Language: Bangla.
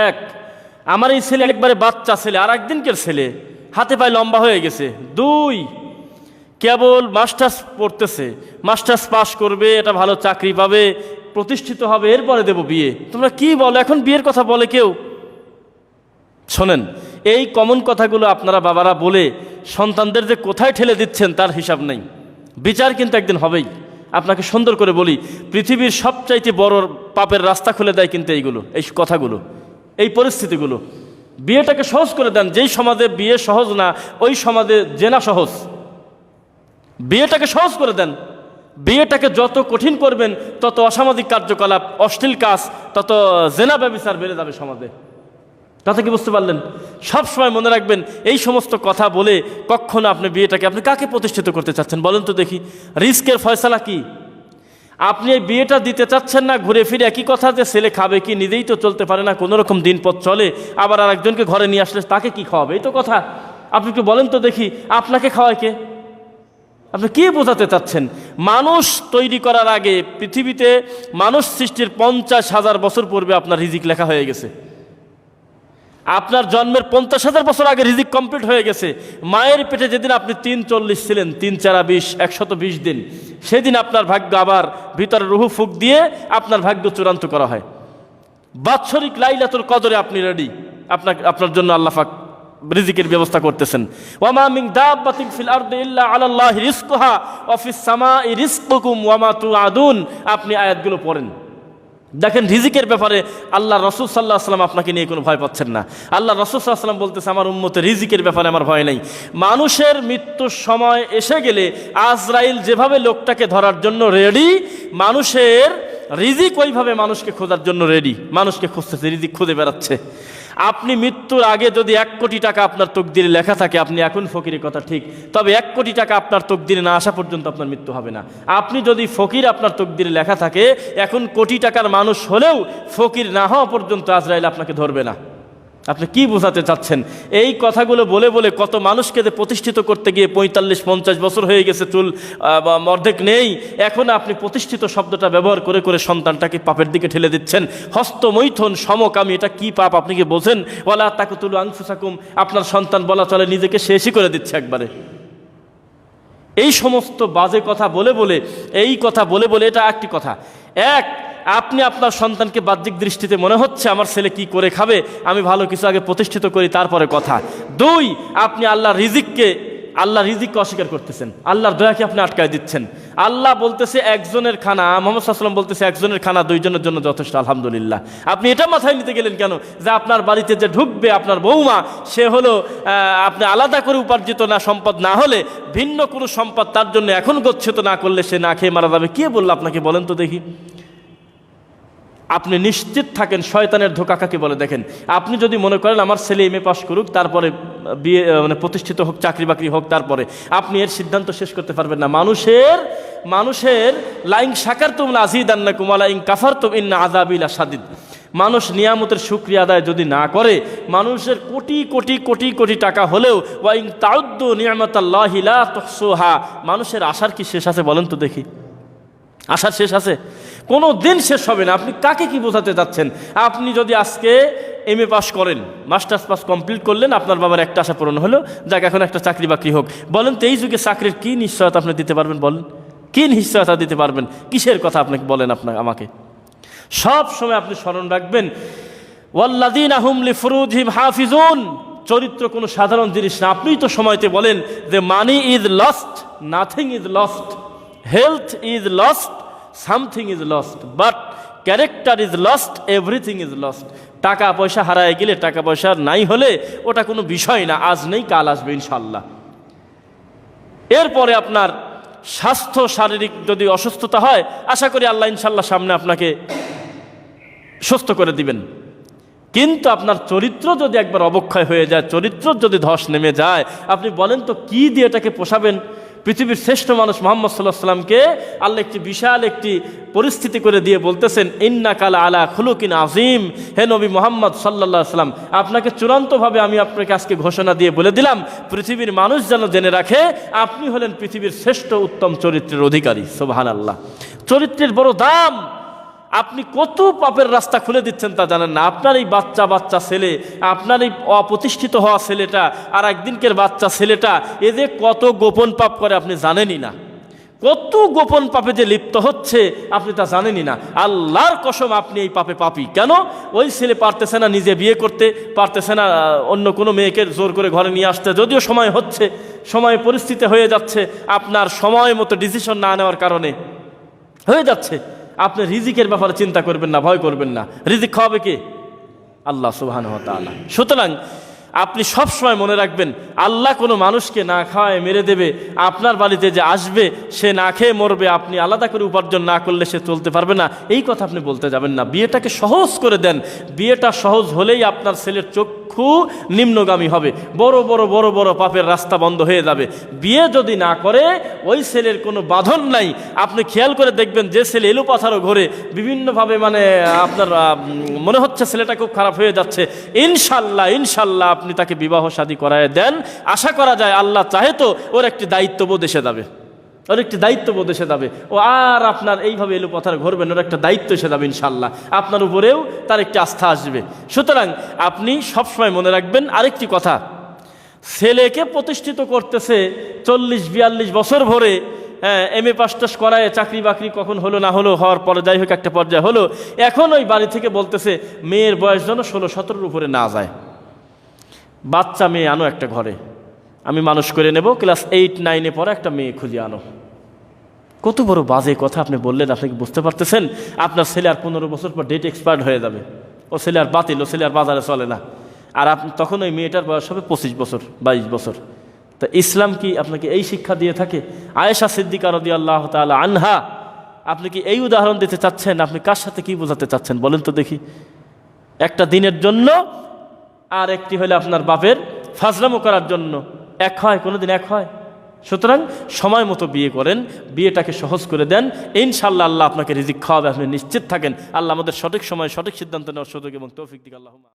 এক, আমার এই ছেলে একবারে বাচ্চা ছেলে, আর একদিনকের ছেলে, হাতে পায়ে লম্বা হয়ে গেছে। দুই, কেবল মাস্টার্স পড়তেছে, মাস্টার্স পাস করবে, এটা ভালো চাকরি পাবে, প্রতিষ্ঠিত হবে, এরপরে দেব বিয়ে। তোমরা কি বলো, এখন বিয়ের কথা বলে কেউ? শোনেন, এই কমন কথাগুলো আপনারা বাবারা বলে সন্তানদের যে কোথায় ঠেলে দিচ্ছেন তার হিসাব নেই। বিচার কিন্তু একদিন হবেই। আপনাকে সুন্দর করে বলি, পৃথিবীর সবচাইতে বড় পাপের রাস্তা খুলে দেয় কিন্তু এইগুলো, এই কথাগুলো, এই পরিস্থিতিগুলো। বিয়েটাকে সহজ করে দেন। যেই সমাজে বিয়ে সহজ না, ওই সমাজে জেনা সহজ। বিয়েটাকে সহজ করে দেন। বিয়েটাকে যত কঠিন করবেন তত অসামাজিক কার্যকলাপ, অশ্লীল কাজ, তত জেনা ব্যভিচার বেড়ে যাবে সমাজে। কথা কি বুঝতে পারলেন? সব সময় মনে রাখবেন, এই সমস্ত কথা বলে কখনো আপনি বিয়েটাকে, আপনি কাকে প্রতিষ্ঠিত করতে চাচ্ছেন বলেন তো দেখি? রিস্কের ফয়সালা কি? আপনি এই বিয়েটা দিতে চাচ্ছেন না, ঘুরে ফিরে একই কথা যে ছেলে খাবে কি, নিজেই তো চলতে পারে না, কোনো রকম দিনপথ চলে, আবার আরেকজনকে ঘরে নিয়ে আসলে তাকে কি খাওয়াবে, এই তো কথা। আপনি একটু বলেন তো দেখি, আপনাকে খাওয়ায় কে? আপনি কি বোঝাতে চাচ্ছেন? মানুষ তৈরি করার আগে পৃথিবীতে মানুষ সৃষ্টির 50,000 বছর পূর্বে আপনার রিজিক লেখা হয়ে গেছে। আপনার জন্মের 50,000 বছর আগে রিজিক কমপ্লিট হয়ে গেছে। মায়ের পেটে যেদিন আপনি 340 ছিলেন, 3 4 20, 120 দিন, সেদিন আপনার ভাগ্য আবার ভিতরে রুহু ফুক দিয়ে আপনার ভাগ্য চূড়ান্ত করা হয়। বাৎসরিক লাইলাতুল কদরে আপনি রেডি, আপনার জন্য আল্লাহ পাক রিজিকের ব্যবস্থা করতেছেন। ওয়ামা মিন দাব্বাতিন ফিল আরদি ইল্লা আলাল্লাহি রিজকুহা ওয়া ফিস সামাই রিজকুকুম ওয়া মা তুআদুন। আপনি আয়াতগুলো পড়েন, দেখেন রিজিকের ব্যাপারে আল্লাহ রাসূল সাল্লাল্লাহু আলাইহি ওয়াসাল্লাম আপনাকে নিয়ে কোনো ভয় পাচ্ছেন না। আল্লাহ রাসূল সাল্লাল্লাহু আলাইহি ওয়াসাল্লাম বলতেছে, আমার উম্মতের রিজিকের ব্যাপারে আমার ভয় নেই। মানুষের মৃত্যুর সময় এসে গেলে আজরাইল যেভাবে লোকটাকে ধরার জন্য রেডি, মানুষের রিজিক ওইভাবে মানুষকে খোঁজার জন্য রেডি। মানুষকে খুঁজতেছে, রিজিক খুঁজে বেড়াচ্ছে। আপনি মৃত্যুর আগে যদি 1 কোটি টাকা আপনার তকদিরে লেখা থাকে, আপনি এখন ফকিরের কথা ঠিক, তবে 1 কোটি টাকা আপনার তকদিরে না আসা পর্যন্ত আপনার মৃত্যু হবে না। আপনি যদি ফকির আপনার তকদিরে লেখা থাকে, এখন কোটি টাকার মানুষ হলেও ফকির না হওয়া পর্যন্ত আজরাইল আপনাকে ধরবে না। আপনি কি বোঝাতে চাচ্ছেন? এই কথাগুলো বলে বলে কত মানুষকে প্রতিষ্ঠিত করতে গিয়ে 45-50 বছর হয়ে গেছে, চুল অর্ধেক নেই, এখন আপনি প্রতিষ্ঠিত শব্দটা ব্যবহার করে করে সন্তানটাকে পাপের দিকে ঠেলে দিচ্ছেন। হস্তমৈথুন, সমকামী, এটা কি পাপ আপনি কি বোঝেন? ওয়ালা তাকতুলু আনফুসাকুম, আপনার সন্তান বলা চলে নিজেকে শেষই করে দিচ্ছে একবারে। এই সমস্ত বাজে কথা বলে বলে, এই কথা বলে বলে, এটা একটি কথা। এক, আপনি আপনার সন্তানকে বাহ্যিক দৃষ্টিতে মনে হচ্ছে আমার ছেলে কি করে খাবে, আমি ভালো কিছু আগে প্রতিষ্ঠিত করি তারপরে কথা। দুই, আপনি আল্লাহর রিজিককে অস্বীকার করতেছেন, আল্লাহর দয়াকে আপনি আটকায় দিচ্ছেন। আল্লাহ বলতেছে একজনের খানা, মুহাম্মদ সাল্লাল্লাহু আলাইহি ওয়াসাল্লাম বলতেছে একজনের খানা 2 জনের জন্য যথেষ্ট, আলহামদুলিল্লাহ। আপনি এটা মাথায় নিতে গেলেন কেন যে আপনার বাড়িতে যে ঢুকবে আপনার বৌমা, সে হলো আপনি আলাদা করে উপার্জিত না সম্পদ, না হলে ভিন্ন কোনো সম্পদ তার জন্য এখন গচ্ছিত না করলে সে না খেয়ে মারা যাবে। কে বললো আপনাকে বলেন তো দেখি? আপনি নিশ্চিত থাকেন শয়তানের ধোঁকা কাকে বলে। দেখেন, আপনি যদি মনে করেন আমার ছেলে এমএ পাস করুক, তারপরে বিয়ে প্রতিষ্ঠিত হোক, চাকরি বাকরি হোক, তারপরে আপনি এর সিদ্ধান্ত শেষ করতে পারবেন না। মানুষের লাইং শাকারতুম লাযীদান্নাকুম ওয়া লাইং কাফারতুম ইন্না আযাবি লাশাদীদ। মানুষ নিয়ামতের শুকরিয়া আদায় যদি না করে, মানুষের কোটি কোটি কোটি কোটি টাকা হলেও ওয়া ইন তাউদ্দু নি'মাতাল্লাহি লা তুহসুহা, মানুষের আশার কি শেষ আছে বলেন তো দেখি? আশার শেষ আছে? কোনো দিন শেষ হবে না। আপনি কাকে কি বোঝাতে যাচ্ছেন? আপনি যদি আজকে এমএ পাস করেন, মাস্টার্স পাস কমপ্লিট করলেন, আপনার বাবার একটা আশা পূরণ হলো, যাক এখন একটা চাকরি বাকরি হোক, বলেন তো এই যুগে চাকরির কি নিশ্চয়তা আপনি দিতে পারবেন? বলেন, কি নিশ্চয়তা দিতে পারবেন? কিসের কথা আপনাকে বলেন? আমাকে সব সময় আপনি স্মরণ রাখবেন, ওয়াল্লাযীনা হুম লিফুরুজিহিম হাফিজুন। চরিত্র কোনো সাধারণ জিনিস না। আপনিই তো সময়তে বলেন যে money is lost, nothing is lost, health is lost, something is lost, but character is lost, everything is lost. টাকা পয়সা হারায় গেলে, টাকা পয়সা নাই হলে ওটা কোনো বিষয় না, আজ নেই কাল আসবে ইনশাল্লাহ। এরপরে আপনার স্বাস্থ্য, শারীরিক যদি অসুস্থতা হয়, আশা করি আল্লাহ ইনশাল্লাহ সামনে আপনাকে সুস্থ করে দিবেন। কিন্তু আপনার চরিত্র যদি একবার অবক্ষয় হয়ে যায়, চরিত্র যদি ধস নেমে যায়, আপনি বলেন তো কি দিয়ে এটাকে পোষাবেন? পৃথিবীর শ্রেষ্ঠ মানুষ মুহাম্মদ সাল্লাল্লাহু আলাইহি ওয়াসাল্লামকে আল্লাহ একটি বিশাল একটি পরিস্থিতি করে দিয়ে বলতেছেন, ইন্নাকা আলা খুলুকিন আযীম। হে নবী মুহাম্মদ সাল্লাল্লাহু আলাইহি ওয়াসাল্লাম, আপনাকে চূড়ান্তভাবে আমি আপনাকে আজকে ঘোষণা দিয়ে বলে দিলাম, পৃথিবীর মানুষ যেন জেনে রাখে আপনি হলেন পৃথিবীর শ্রেষ্ঠ উত্তম চরিত্রের অধিকারী। সুবহানাল্লাহ। চরিত্রের বড় দাম। আপনি কত পাপের রাস্তা খুলে দিচ্ছেন তা জানেন না। আপনার এই বাচ্চা বাচ্চা ছেলে, আপনার এই অপ্রতিষ্ঠিত হওয়া ছেলেটা আর একদিনকের বাচ্চা ছেলেটা, এ যে কত গোপন পাপ করে আপনি জানেনই না। কত গোপন পাপে যে লিপ্ত হচ্ছে আপনি তা জানেনই না। আল্লাহর কসম আপনি এই পাপে পাপী। কেন? ওই ছেলে পারতেছে না নিজে বিয়ে করতে, পারতেছে না অন্য কোনো মেয়েকে জোর করে ঘরে নিয়ে আসতে, যদিও সময় হচ্ছে, সময় পরিস্থিতি হয়ে যাচ্ছে, আপনার সময় মতো ডিসিশন না নেওয়ার কারণে হয়ে যাচ্ছে। আপনি রিজিকের ব্যাপারে চিন্তা করবেন না, ভয় করবেন না। রিজিক খাওয়াবে কে? আল্লাহ সুবহানাহু ওয়া তাআলা। সুতরাং আপনি সবসময় মনে রাখবেন, আল্লাহ কোনো মানুষকে না খাওয়ায় মেরে দেবে। আপনার বাড়িতে যে আসবে সে না খেয়ে মরবে, আপনি আলাদা করে উপার্জন না করলে সে চলতে পারবে না, এই কথা আপনি বলতে যাবেন না। বিয়েটাকে সহজ করে দেন। বিয়েটা সহজ হলেই আপনার ছেলের চক্ষু নিম্নগামী হবে, বড় বড় বড় বড় পাপের রাস্তা বন্ধ হয়ে যাবে। বিয়ে যদি না করে ওই ছেলের কোনো বাঁধন নাই। আপনি খেয়াল করে দেখবেন, যে ছেলে এলোপাথারও ঘরে বিভিন্নভাবে মানে আপনার মনে হচ্ছে ছেলেটা খুব খারাপ হয়ে যাচ্ছে, ইনশাল্লাহ ইনশাল্লাহ আপনি তাকে বিবাহ শাদী করায় দেন। আশা করা যায় আল্লাহ চাহে তো ওর একটি দায়িত্ববোধ এসে যাবে, ওর একটি দায়িত্ববোধ এসে যাবে। ও আর আপনার এইভাবে এলোপাথার ঘুরবেন, ওর একটা দায়িত্ব এসে যাবে ইনশাল্লাহ। আপনার উপরেও তার একটি আস্থা আসবে। সুতরাং আপনি সবসময় মনে রাখবেন আরেকটি কথা, ছেলেকে প্রতিষ্ঠিত করতেছে 40-42 বছর ভরে, MA পাস টাস করায়, চাকরি বাকরি কখন হলো না হলো, হওয়ার পরে যাই হোক একটা পর্যায়ে হলো, এখন ওই বাড়ি থেকে বলতেছে মেয়ের বয়স যেন 16-17 উপরে না যায়। বাচ্চা মেয়ে আনো একটা ঘরে, আমি মানুষ করে নেব, ক্লাস 8-9-এ পরে একটা মেয়ে খুঁজে আনো। কত বড় বাজে কথা আপনি বললেন। আপনি কি বুঝতে পারতেছেন? আপনার ছেলে আর 15 বছর পর ডেট এক্সপায়ার্ড হয়ে যাবে, ও ছেলে আর বাতিল, ও ছেলে আর বাজারে চলে না। আর তখন ওই মেয়েটার বয়স হবে 25 বছর 22 বছর। তা ইসলাম কি আপনাকে এই শিক্ষা দিয়ে থাকে? আয়েশা সিদ্দিকা রাদিয়াল্লাহু তাআলা আনহা, আপনি কি এই উদাহরণ দিতে চাচ্ছেন? আপনি কার সাথে কি বোঝাতে চাচ্ছেন বলেন তো দেখি? একটা দিনের জন্য আর একটি হলে আপনার বাপের ফাজলামো করার জন্য। এক হয়? কোনোদিন এক হয়? সুতরাং সময় মতো বিয়ে করেন, বিয়েটাকে সহজ করে দেন, ইনশাআল্লাহ আল্লাহ আপনাকে রিজিক খাওয়াবে, আপনি নিশ্চিত থাকেন। আল্লাহ আমাদের সঠিক সময় সঠিক সিদ্ধান্ত নেওয়ার সুযোগ এবং তৌফিক দিক আল্লাহুম্মা।